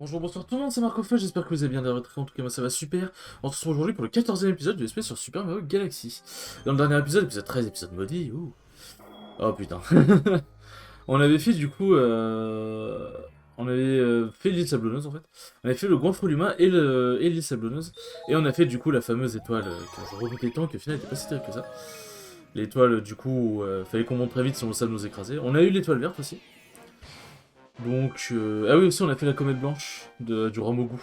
Bonjour, bonsoir tout le monde, c'est Marco Feu, j'espère que vous allez bien dans votre en tout cas moi ça va super. On se retrouve aujourd'hui pour le 14e épisode du SP sur Super Mario Galaxy. Dans le dernier épisode, épisode 13, épisode maudit, ouh. Oh putain. On avait fait du coup, on avait fait l'île sablonneuse en fait. On avait fait le Goinfre humain et l'île sablonneuse. Et on a fait du coup la fameuse étoile que je redoutais tant, qui au final n'était pas si terrible que ça. L'étoile du coup, où, fallait qu'on monte très vite sinon le sable nous écrasait. On a eu l'étoile verte aussi. Donc, ah oui aussi on a fait la comète blanche du Ramogu.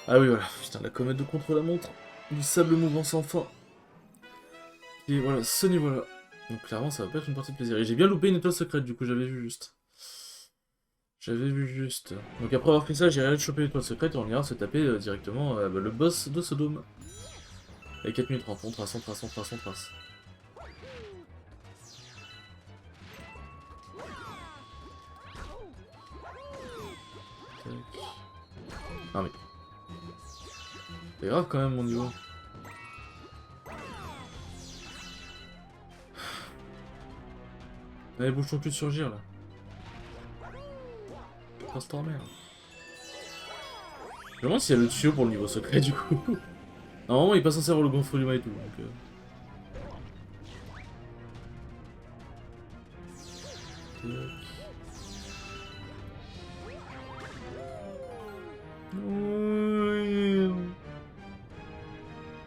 Ah oui, voilà, putain, la comète de contre-la-montre, du sable mouvant sans fin. Et voilà, ce niveau-là. Donc clairement, ça va pas être une partie de plaisir. Et j'ai bien loupé une étoile secrète, du coup, j'avais vu juste. J'avais vu juste. Donc après avoir fait ça, j'ai rien de choper l'étoile secrète et on ira se taper directement le boss de ce dôme. Avec 4 minutes 30, on trace, on trace, on trace, on trace. Tac. Non mais... C'est grave quand même mon niveau. Allez, bouge ton cul de surgir là. Transformer. Je me demande s'il y a le tuyau pour le niveau secret du coup. Normalement il est pas censé avoir le gonfre du et tout, donc...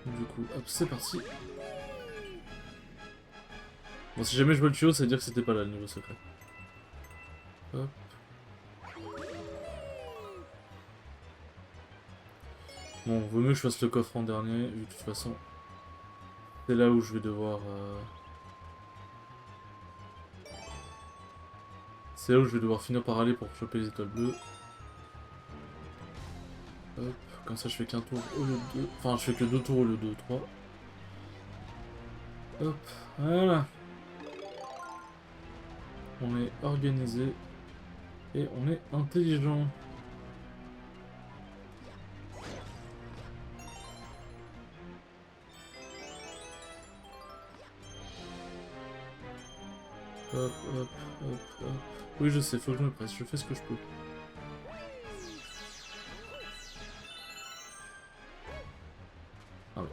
Du coup, hop, c'est parti. Bon, si jamais je vois le tuyau, ça veut dire que c'était pas là le niveau secret. Hop. Bon, vaut mieux que je fasse le coffre en dernier, vu que de toute façon, c'est là où je vais devoir... C'est là où je vais devoir finir par aller pour choper les étoiles bleues. Hop, comme ça je fais qu'un tour au lieu de deux. Enfin, je fais que 2 tours au lieu de 3. Hop, voilà. On est organisé. Et on est intelligent. Hop, hop, hop, hop. Oui, je sais, faut que je me presse, je fais ce que je peux. Ah ouais.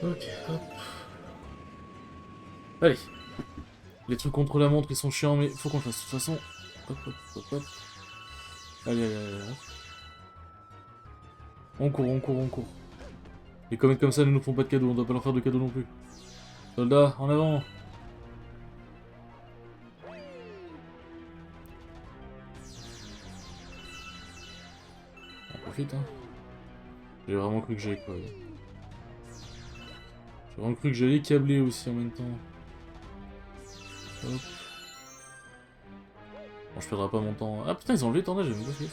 Ok, hop. Allez. Les trucs contre la montre, ils sont chiants, mais faut qu'on le fasse. De toute façon... Hop, hop, hop, hop. Allez, allez, allez, allez. On court, on court, on court. Les comètes comme ça ne nous font pas de cadeaux, on doit pas leur faire de cadeaux non plus. Soldats, en avant! On profite, hein. J'ai vraiment cru que j'allais quoi. J'ai vraiment cru que j'allais câbler aussi en même temps. Hop. Bon, je perdrai pas mon temps. Ah putain, ils ont enlevé le tornade, j'ai même pas fait.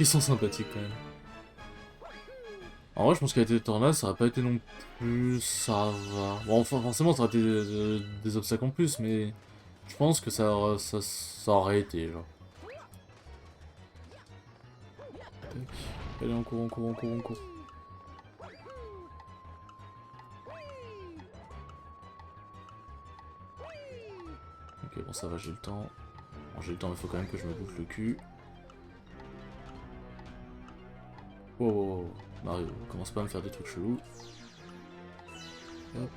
Ils sont sympathiques quand même. En vrai, je pense qu'avec les tornades, ça aurait pas été non plus... Ça va... Bon, enfin, forcément, ça aurait été des obstacles en plus, mais... Je pense que ça aurait été, genre. Tac. Allez, on court, on court, on court, on court. Ok, bon, ça va, j'ai le temps. Bon, j'ai le temps, mais faut quand même que je me bouffe le cul. Oh, oh, oh. Mario, commence pas à me faire des trucs chelous. Hop.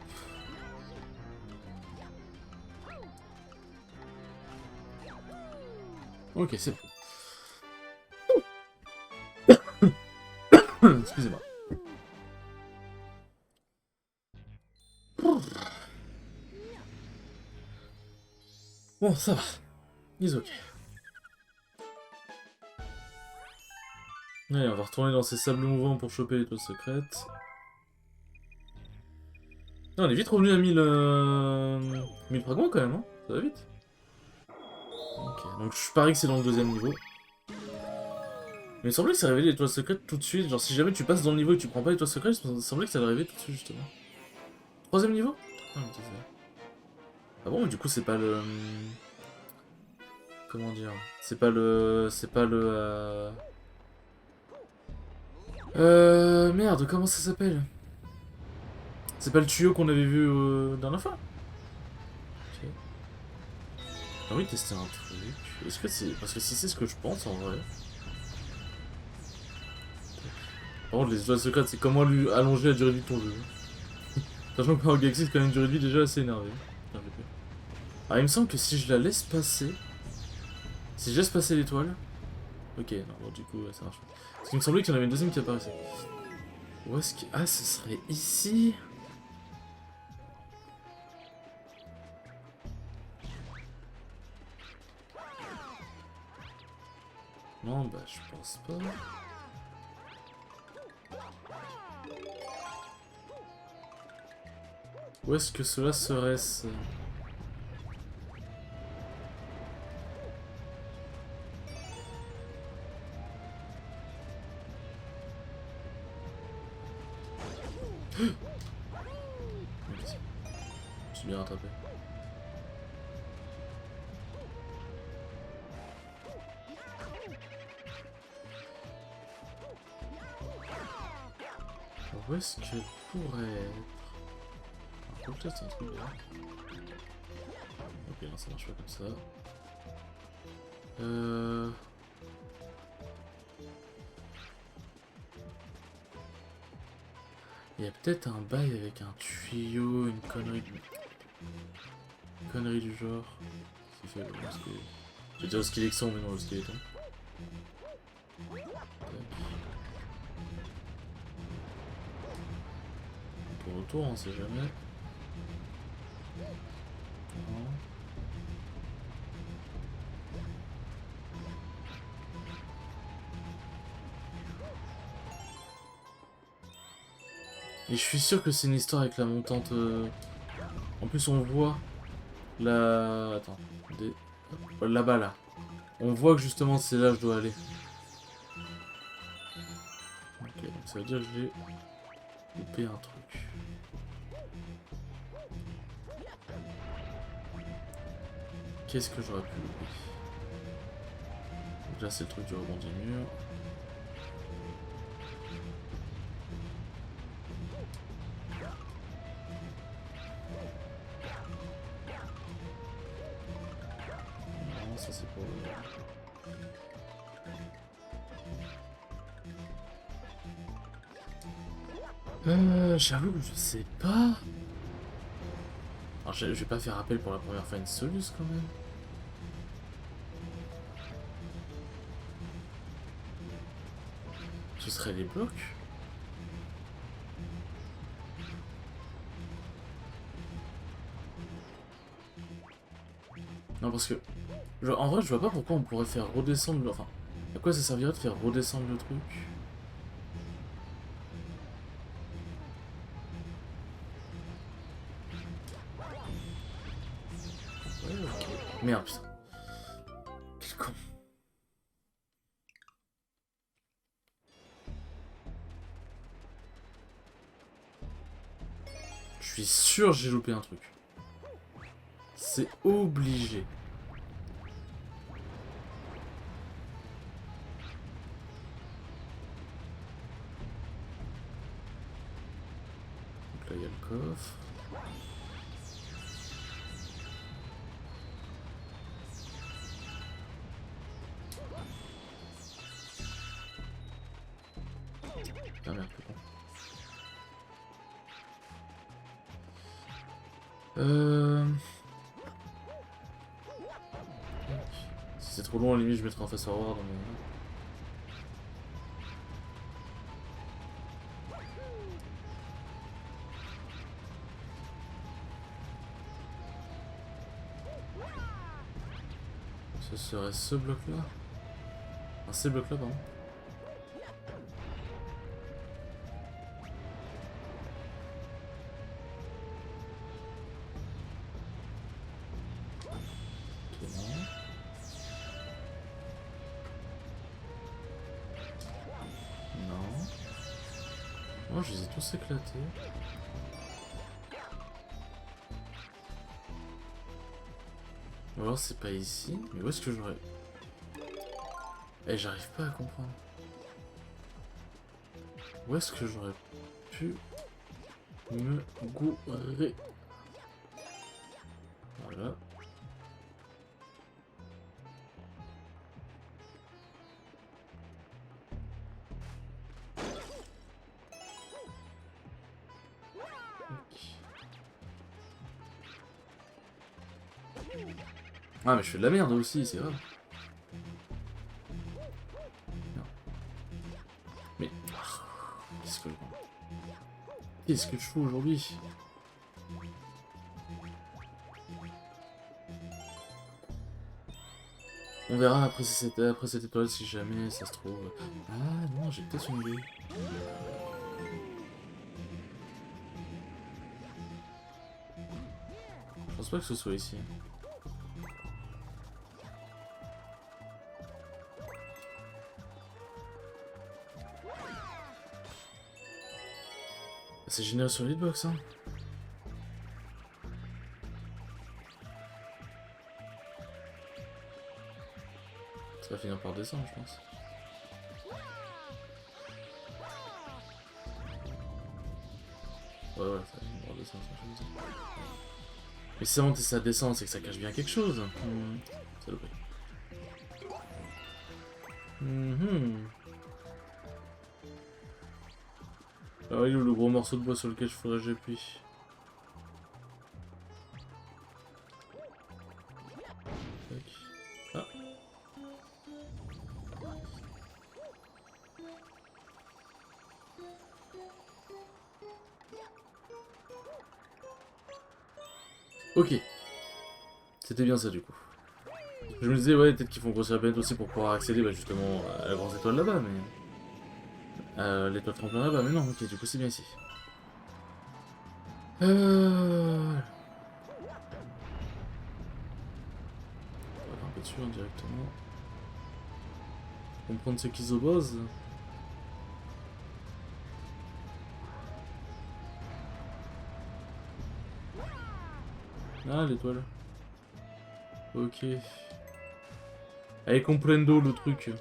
Ok, c'est bon. Excusez-moi. Bon, ça va. Ils ok. Allez, on va retourner dans ces sables mouvants pour choper l'étoile secrète. Non, on est vite revenu à 1000 fragments quand même, hein. Ça va vite. Ok, donc je parie que c'est dans le deuxième niveau. Mais il me semblait que ça révélait l'étoile secrète tout de suite. Genre, si jamais tu passes dans le niveau et que tu prends pas l'étoile secrète, il me semblait que ça allait arriver tout de suite, justement. Troisième niveau? Ah, mais ah bon, mais du coup, c'est pas le... Comment dire? C'est pas le... C'est pas le... Merde, comment ça s'appelle? C'est pas le tuyau qu'on avait vu dernière fois? Ok. Ah oui, tester un truc. Est-ce que c'est... Parce que si c'est ce que je pense, en vrai... Par contre, les étoiles secrètes, c'est comment lui allonger la durée de vie de ton jeu. Sachant que Power Galaxy, c'est quand même une durée de vie déjà assez énervée. Ah, il me semble que si je la laisse passer... Si je laisse passer l'étoile... Ok, non, bon, du coup, ça marche pas. Parce qu'il me semblait qu'il y en avait une deuxième qui apparaissait. Où est-ce que... Ah, ce serait ici? Non, bah, je pense pas. Où est-ce que cela serait-ce? Je me suis bien rattrapé. Où est-ce qu'elle pourrait être? Alors, peut-être c'est un truc là. Ok, non, ça marche pas comme ça. Il y a peut-être un bail avec un tuyau, une connerie du genre. Qui fait le squelette. Je vais dire le squeletton, mais non, le skeleton. Pour retour, on sait jamais. Non. Et je suis sûr que c'est une histoire avec la montante. En plus, on voit la. Attends. Là-bas, là. On voit que justement, c'est là que je dois aller. Ok, donc ça veut dire que j'ai loupé un truc. Qu'est-ce que j'aurais pu louper? Donc là, c'est le truc du rebond du mur. Non, ça c'est pour... J'avoue que je sais pas. Alors, je vais pas faire appel pour la première fois à une Solus quand même. Ce serait les blocs. Non, parce que... en vrai, je vois pas pourquoi on pourrait faire redescendre le... Enfin, à quoi ça servirait de faire redescendre le truc? Ouais, ok. Merde, putain. Quel con. Je suis sûr que j'ai loupé un truc. C'est obligé. Donc là, il y a le coffre. Ah merde, c'est con. Si c'est trop long, à la limite, je mettrai en face forward. Mais... ce serait ce bloc-là. Ah, ces blocs-là, pardon. Ok, non. Non. Moi, je les ai tous éclatés. Ou alors c'est pas ici, mais où est-ce que j'aurais... Eh, j'arrive pas à comprendre. Où est-ce que j'aurais pu... me gourer. Voilà. Ah mais je fais de la merde aussi, c'est vrai. Mais... Qu'est-ce que je fous aujourd'hui? On verra après, après cette étoile si jamais ça se trouve. Ah non, j'ai peut-être une idée. Je pense pas que ce soit ici. C'est généré sur l'hitbox, hein. Ça va finir par descendre, je pense. Ouais, ça va finir par descendre, ça, je me dis. Mais si ça monte et ça descend, c'est que ça cache bien quelque chose. Ça le fait. Alors, il est où le gros morceau de bois sur lequel il faudrait que j'appuie? Ah. Ok. C'était bien ça du coup. Je me disais, ouais, peut-être qu'ils font grossir la planète aussi pour pouvoir accéder bah, justement à la grande étoile là-bas, mais... l'étoile tremplin là-bas, mais non, ok, du coup c'est bien ici. On va grimper dessus hein, directement. Comprendre ce qu'ils opposent. Ah, l'étoile. Ok. Allez, comprendo le truc.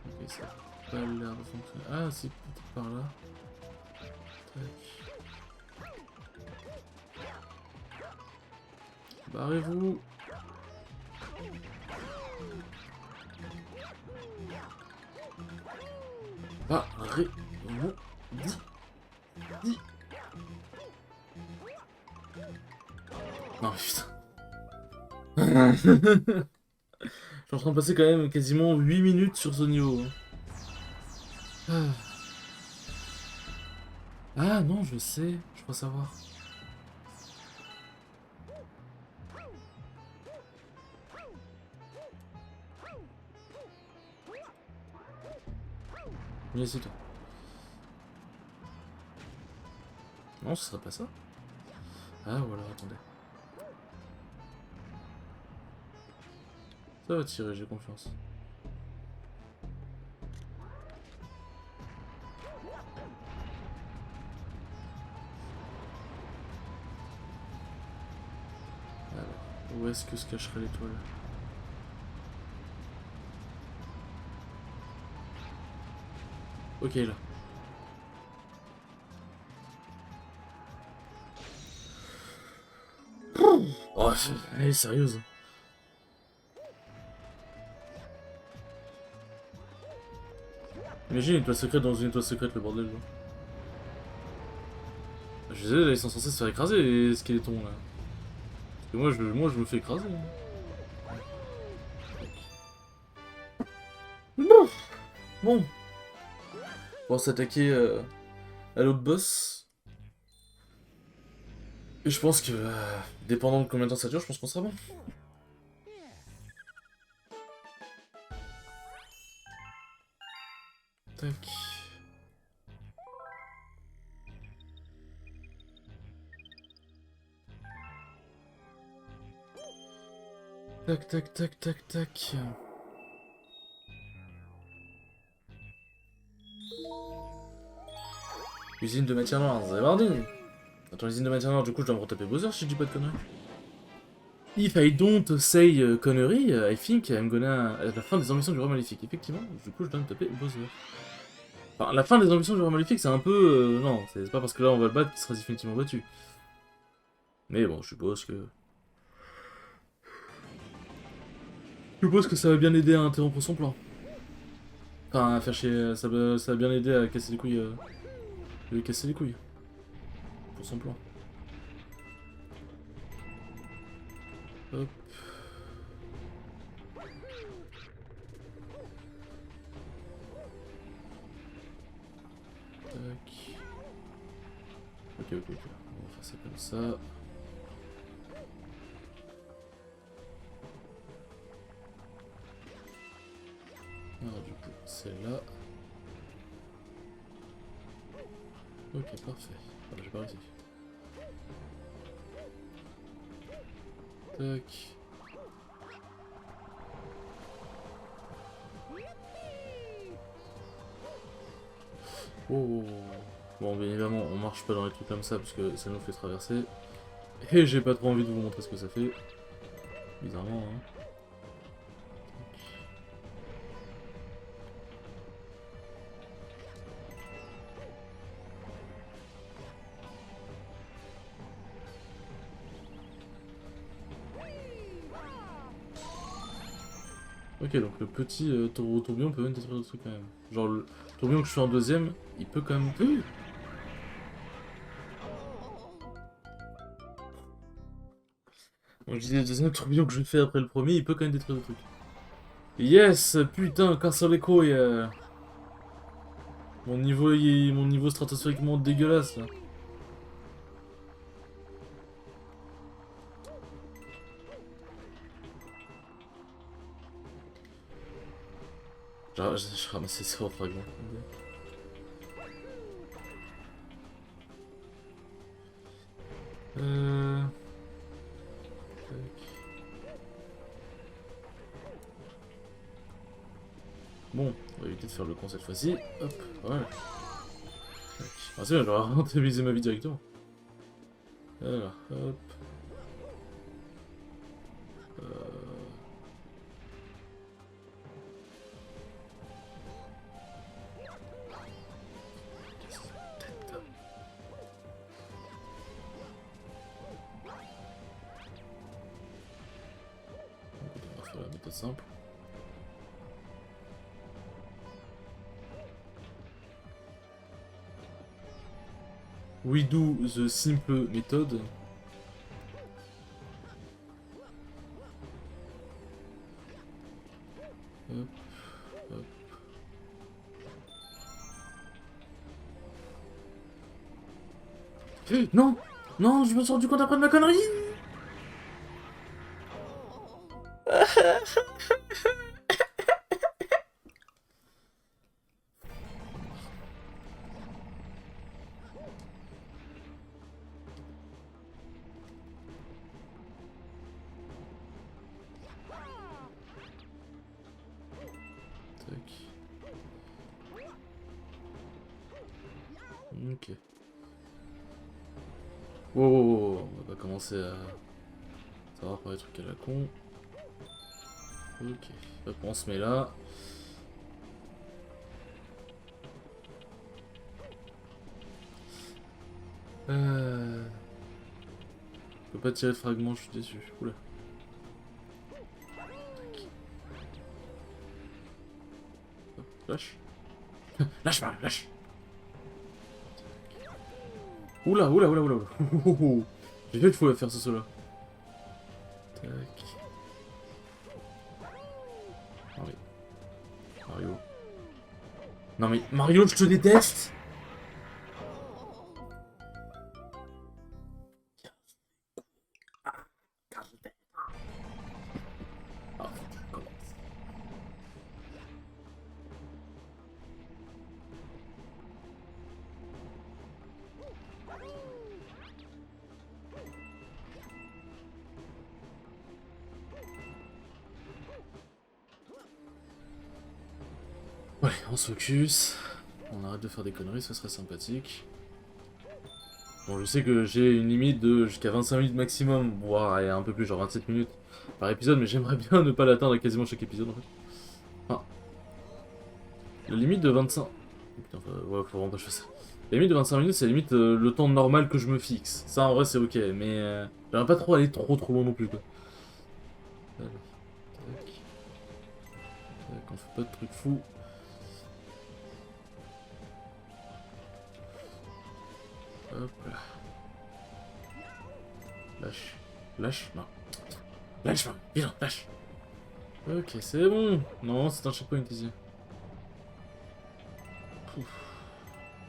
Ok, ça a pas l'air de fonctionner. Ah, c'est peut-être par là. Tac. Barrez-vous. Barrez-vous. Dis. Non, putain. Je suis en train de passer quand même quasiment 8 minutes sur ce niveau. Ah. Ah non, je sais, je crois savoir. Viens ici, toi. Non, ce serait pas ça. Ah, voilà, attendez. Ça va tirer, j'ai confiance. Alors, où est-ce que se cacherait l'étoile? Ok, là. Oh, elle est sérieuse. Imagine une étoile secrète dans une étoile secrète, le bordel, là. Je suis désolé, là, ils sont censés se faire écraser, les squelettons, là. Parce que moi, je me fais écraser. Bon, bon. On va s'attaquer à l'autre boss. Et je pense que, dépendant de combien de temps ça dure, je pense qu'on sera bon. Tac. Tac, tac, tac, tac, tac. Usine de matière noire, c'est mardi. Attends, l'usine de matière noire, du coup, je dois me retaper Bowser si je dis pas de conneries. If I don't say conneries, I think I'm gonna... À la fin des ambitions du roi maléfique, effectivement, du coup, je dois me taper Bowser. Enfin, la fin des ambitions du roi maléfique, c'est un peu... non, c'est pas parce que là, on va le battre qu'il sera définitivement battu. Mais bon, je suppose que... Je suppose que ça va bien aider à interrompre son plan. Enfin, à faire chier... Ça va bien aider à casser les couilles... lui casser les couilles. Pour son plan. Hop. Tac. Ok, ok, ok. On va faire ça comme ça. Alors du coup, c'est là. Ok, parfait. Voilà, j'ai pas réussi. Tac. Oh, oh, oh. Bon, bien évidemment, on marche pas dans les trucs comme ça parce que ça nous fait traverser. Et j'ai pas trop envie de vous montrer ce que ça fait. Bizarrement, hein. Ok, donc le petit tourbillon peut même détruire le truc quand même. Genre le tourbillon que je suis en deuxième, il peut quand même... Donc je disais le deuxième tourbillon que je fais après le premier, il peut quand même détruire le truc. Yes, putain, casse les couilles. Mon niveau stratosphériquement dégueulasse là. Genre, je ramassais ça au fragment. Euh... Tac. Bon, on va éviter de faire le con cette fois-ci. Hop, voilà. Tac. Ah c'est bien, j'aurais rentabilisé ma vie directement. Alors, hop. Euh... On va faire la méthode simple. We do the simple method. Hop, hop. Non! Non, je me suis rendu compte après de ma connerie! Tac. Ok. Wow, wow, wow, on va pas commencer à savoir par les trucs à la con. Ok. Hop, on se met là. Je peux pas tirer de fragments, je suis déçu. Oula. Hop, lâche. Lâche pas, lâche. Oula, oula, oula, oula. J'ai fait qu'il faut faire ce saut là. Tac. Ah oui. Mario. Non mais Mario, je te déteste. Ah, comment? Ouais, on se focus. On arrête de faire des conneries, ça serait sympathique. Bon, je sais que j'ai une limite de jusqu'à 25 minutes maximum, voire ouais, un peu plus, genre 27 minutes par épisode, mais j'aimerais bien ne pas l'atteindre à quasiment chaque épisode en fait. Enfin, la limite de 25... Oh, putain, ouais, faut vraiment pas que je fasse ça. La limite de 25 minutes, c'est la limite le temps normal que je me fixe. Ça, en vrai, c'est ok, mais j'aimerais pas trop aller trop loin non plus, quoi. Allez, tac. Tac, on fait pas de trucs fous. Hop là. Lâche. Lâche? Non. Lâche, moi. Viens, lâche. Ok, c'est bon. Non, c'est un checkpoint ici. Pouf.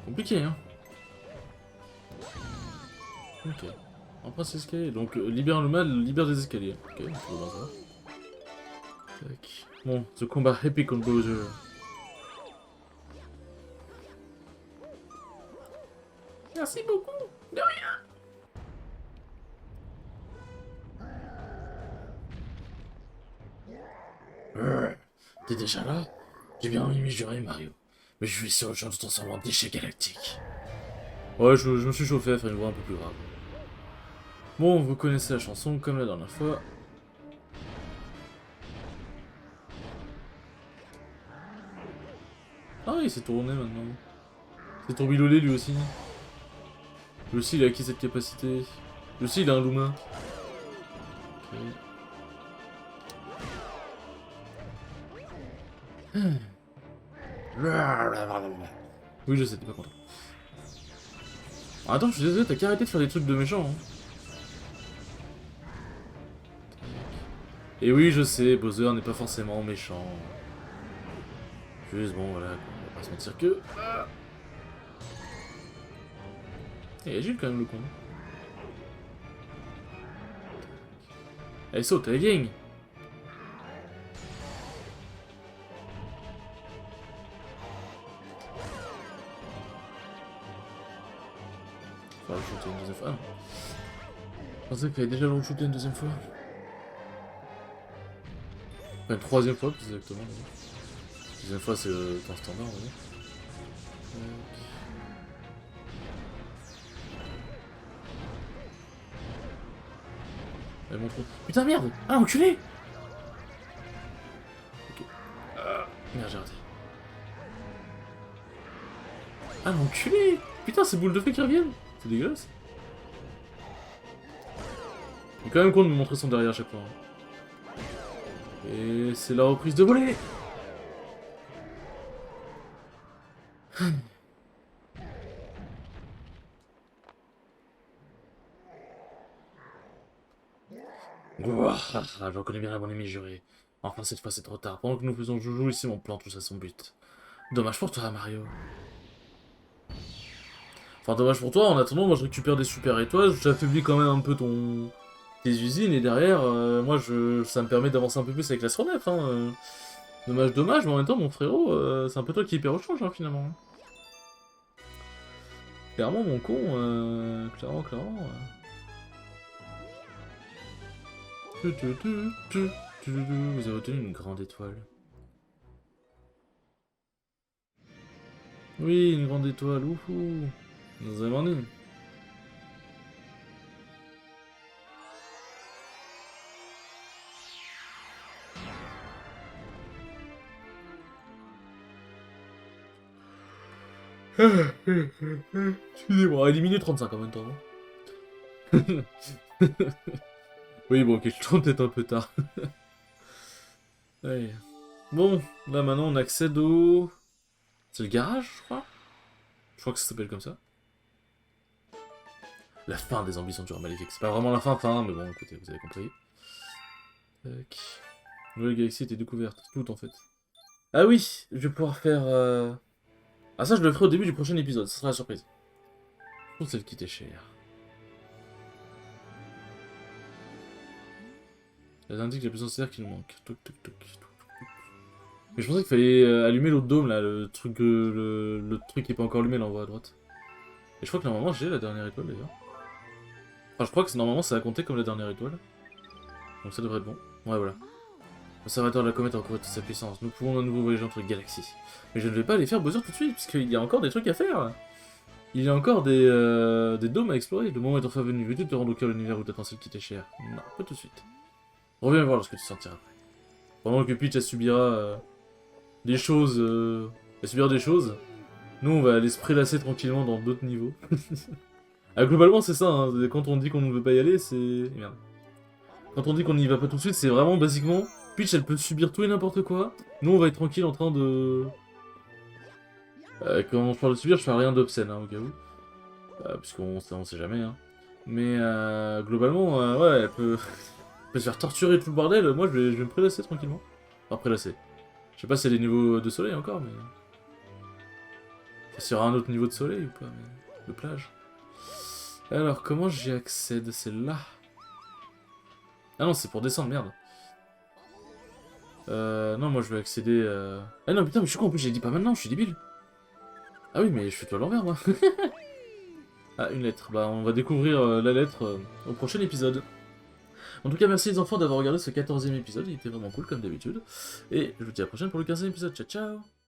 Compliqué, hein. Ok. On passe l'escalier. Donc, libère le mal, libère des escaliers. Ok, on peut voir ça. Tac. Bon, ce combat épique contre Bowser. Merci beaucoup. De rien. T'es déjà là? J'ai bien envie de jurer, Mario. Mais je suis sûr que je te transformer en déchet galactique. Ouais, je me suis chauffé à faire une voix un peu plus grave. Bon, vous connaissez la chanson comme la dernière fois. Ah, il s'est tourné maintenant. C'est tourbillolé lui aussi. Lui aussi, il a acquis cette capacité. Lui aussi, il a un Luma. Ok. Oui, je sais, t'es pas content. Attends, je suis désolé, t'as qu'à arrêter de faire des trucs de méchants. Hein. Et oui, je sais, Bowser n'est pas forcément méchant. Juste, bon, voilà, on va pas se mentir que... Et Agile quand même, le con. Allez, saute, allez, gang. Faut le shooter une deuxième fois. Ah non. Je pensais qu'il fallait déjà le shooter une deuxième fois. Enfin, une troisième fois, plus exactement. La deuxième fois, c'est le temps standard, on va dire. Elle montre. Putain, merde! Ah, enculé! Ok. Merde, j'ai raté. Ah, l'enculé! Putain, ces boules de feu qui reviennent! C'est dégueulasse. Il est quand même con de me montrer son derrière à chaque fois. Hein. Et c'est la reprise de voler! J'en connais bien la bonne ennemi juré. Enfin, cette fois, c'est trop tard. Pendant que nous faisons joujou ici, mon plan touche à son but. Dommage pour toi, Mario. Enfin, dommage pour toi, en attendant, moi je récupère des super étoiles, j'affaiblis quand même un peu tes usines, et derrière, moi, ça me permet d'avancer un peu plus avec l'astronef, hein. Dommage, dommage, mais en même temps, mon frérot, c'est un peu toi qui est hyper au change, hein, finalement. Clairement, mon con, clairement. Vous avez obtenu une grande étoile. Oui, une grande étoile, wouhou. Dans un morning. Excusez-moi, il est minuit 35 en même temps. Hein. Oui, bon, ok, je tourne peut-être un peu tard. Ouais. Bon, là maintenant on accède au... C'est le garage, je crois? Je crois que ça s'appelle comme ça. La fin des ambitions du roi maléfique. C'est pas vraiment la fin, mais bon, écoutez, vous avez compris. Tac. Nouvelle galaxie était découverte. Tout, en fait. Ah oui, je vais pouvoir faire... Ah ça, je le ferai au début du prochain épisode, ce sera la surprise. Je trouve celle qui était chère. Elle indique la puissance stellaire qu'il manque. Toc, toc, toc, toc. Mais je pensais qu'il fallait allumer l'autre dôme, là, le truc, le truc qui est pas encore allumé, là, en haut à droite. Et je crois que normalement, j'ai la dernière étoile, d'ailleurs. Enfin, je crois que normalement, ça a compté comme la dernière étoile. Donc ça devrait être bon. Ouais, voilà. L'observateur de la comète a encore toute sa puissance. Nous pouvons à nouveau voyager entre les galaxies. Mais je ne vais pas aller faire Bowser tout de suite, puisqu'il y a encore des trucs à faire. Il y a encore des dômes à explorer. Le moment est enfin venu. Veux-tu te rendre au cœur de l'univers où t'attends celle qui t'est chère? Non, pas tout de suite. Reviens me voir lorsque tu sortiras après. Pendant que Peach, elle subira des choses... elle subira des choses, nous, on va aller se prélasser tranquillement dans d'autres niveaux. Ah, globalement, c'est ça, hein. Quand on dit qu'on ne veut pas y aller, c'est... Merde. Quand on dit qu'on n'y va pas tout de suite, c'est vraiment, basiquement, Peach, elle peut subir tout et n'importe quoi. Nous, on va être tranquille en train de... quand je parle de subir, je fais rien d'obscène, hein, au cas où. Puisqu'on sait jamais, hein. Mais, globalement, ouais, elle peut... elle peut se faire torturer tout le bordel. Moi, je vais me prélasser tranquillement. Enfin, prélasser. Je sais pas si y a des niveaux de soleil encore, mais... Enfin, s'il y aura un autre niveau de soleil ou pas, mais... de plage. Alors, comment j'y accède? C'est là. Ah non, c'est pour descendre, merde. Non, moi je vais accéder... Ah non, putain, mais je suis con, en plus j'ai dit pas maintenant, je suis débile. Ah oui, mais je fais tout à l'envers, moi. Ah, une lettre. Bah, on va découvrir la lettre au prochain épisode. En tout cas, merci les enfants d'avoir regardé ce 14e épisode, il était vraiment cool comme d'habitude. Et je vous dis à la prochaine pour le 15e épisode. Ciao, ciao!